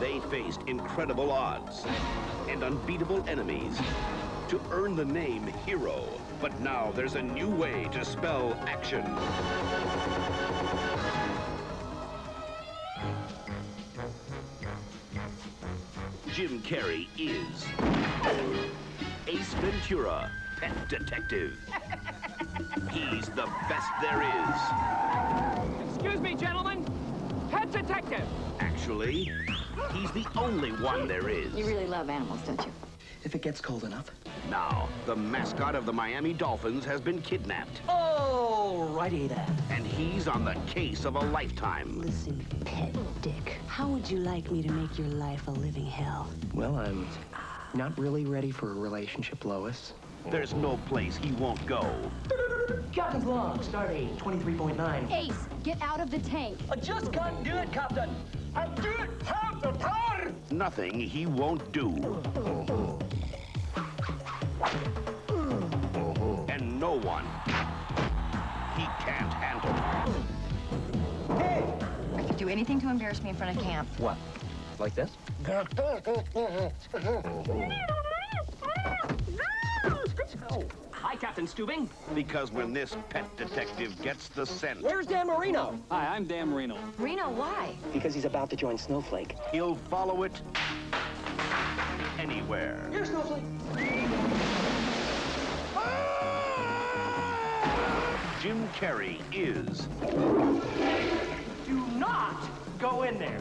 They faced incredible odds and unbeatable enemies to earn the name hero. But now there's a new way to spell action. Jim Carrey is Ace Ventura, pet detective. He's the best there is. Excuse me, gentlemen. Pet detective. Actually, he's the only one there is. You really love animals, don't you? If it gets cold enough. Now, the mascot of the Miami Dolphins has been kidnapped. Oh, righty then. And he's on the case of a lifetime. Listen, pet dick, how would you like me to make your life a living hell? Well, I'm not really ready for a relationship, Lois. There's no place he won't go. Captain's log, start age 23.9. Ace, get out of the tank. I just can't do it, Captain. I don't have the power. Nothing he won't do. And no one he can't handle. Hey! I could do anything to embarrass me in front of camp. What? Like this? Hi, Captain Stubing. Because when this pet detective gets the scent, Where's Dan Marino? Hi, I'm Dan Marino. Reno, why? Because he's about to join Snowflake. he'll follow it anywhere. Here's Snowflake. Jim Carrey is Do not go in there.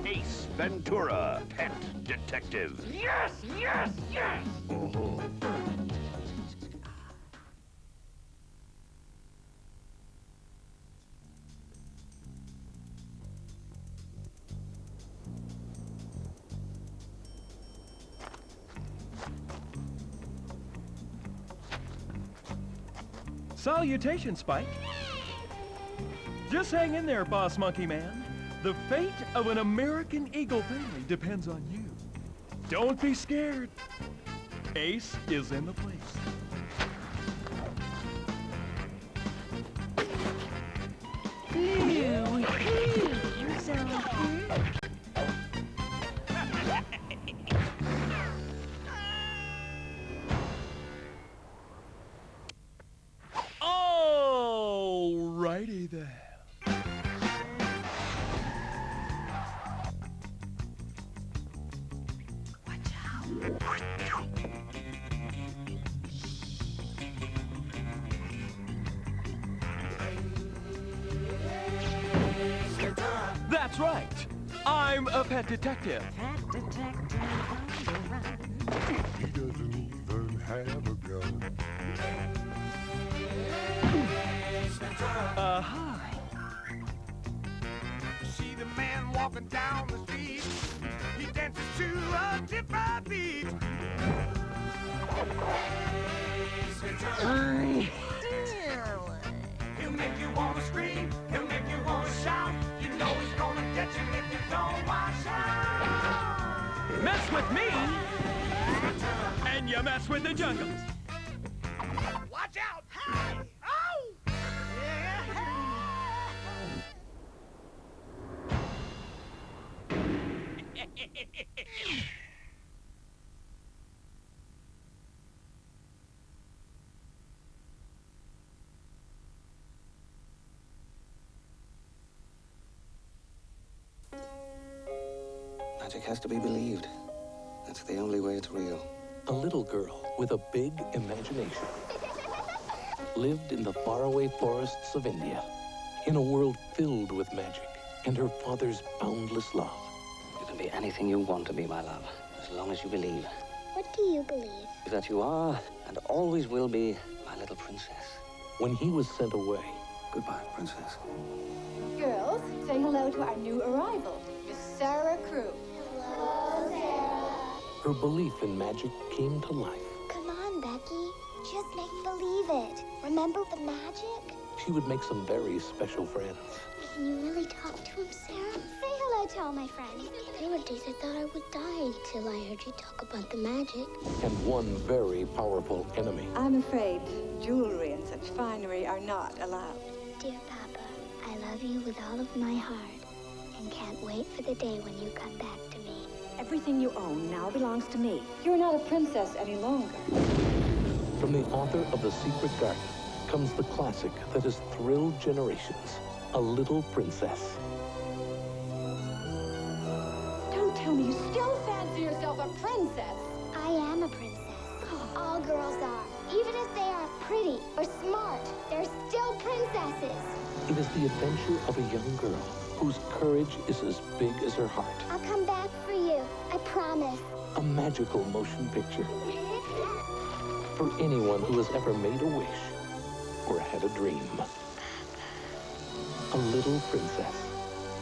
Ace Ventura, pet detective. Yes, yes, yes! Salutations, Spike. Just hang in there, Boss Monkey Man. The fate of an American Eagle family depends on you. Don't be scared. Ace is in the place. Alrighty then. That's right. I'm a pet detective. He doesn't even have a gun. Hi. See the man walking down the street. He dances to a different beat. He'll make you wanna scream. He'll make you wanna shout. You know he's gonna get you if you don't watch out. Mess with me, and you mess with the jungle. Watch out! Hey! Oh! Magic has to be believed. That's the only way it's real. A little girl with a big imagination lived in the faraway forests of India, in a world filled with magic and her father's boundless love. You can be anything you want to be, my love, as long as you believe. What do you believe? That you are, and always will be, my little princess. When he was sent away, Goodbye, princess. Girls, say hello to our new arrival, Miss Sarah Crew. Hello, Sarah. her belief in magic came to life. Come on, Becky. Just make believe it. Remember the magic? She would make some very special friends. Can you really talk to him, Sarah? Say hello to all my friends. There were days I thought I would die until I heard you talk about the magic. And one very powerful enemy. I'm afraid jewelry and such finery are not allowed. Dear Papa, I love you with all of my heart. and can't wait for the day when you come back to me. Everything you own now belongs to me. You're not a princess any longer. From the author of The Secret Garden comes the classic that has thrilled generations, A Little Princess. Don't tell me you still fancy yourself a princess. I am a princess. All girls are. Even if they aren't pretty or smart, they're still princesses. It is the adventure of a young girl whose courage is as big as her heart. I'll come back for you. I promise. A magical motion picture for anyone who has ever made a wish or had a dream. A Little Princess.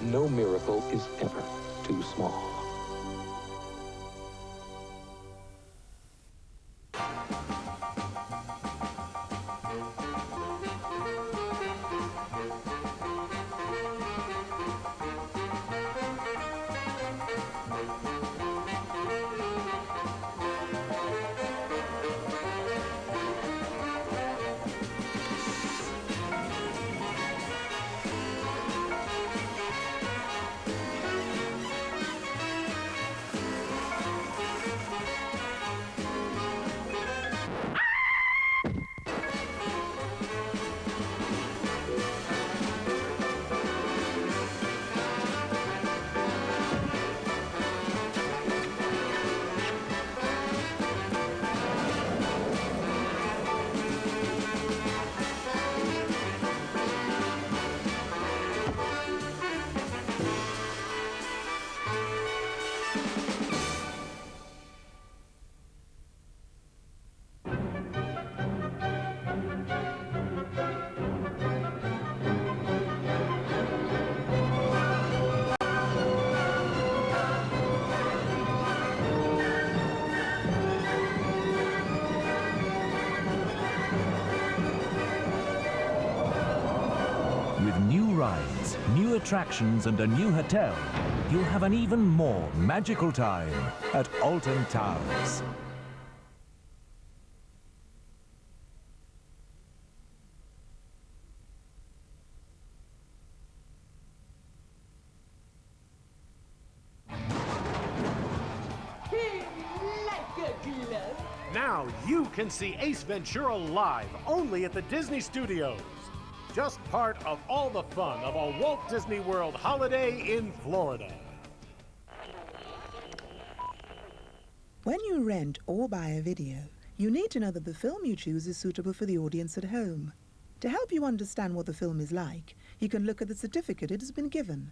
No miracle is ever too small. With new rides, new attractions and a new hotel, you'll have an even more magical time at Alton Towers. Now you can see Ace Ventura live only at the Disney Studios. Just part of all the fun of a Walt Disney World holiday in Florida. When you rent or buy a video, you need to know that the film you choose is suitable for the audience at home. To help you understand what the film is like, you can look at the certificate it has been given.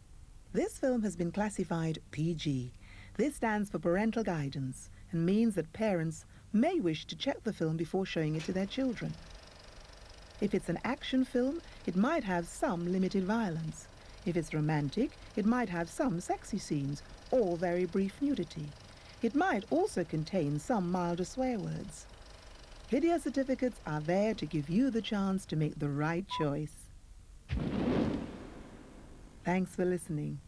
This film has been classified PG. This stands for Parental Guidance and means that parents may wish to check the film before showing it to their children. If it's an action film, it might have some limited violence. If it's romantic, it might have some sexy scenes or very brief nudity. It might also contain some milder swear words. Video certificates are there to give you the chance to make the right choice. Thanks for listening.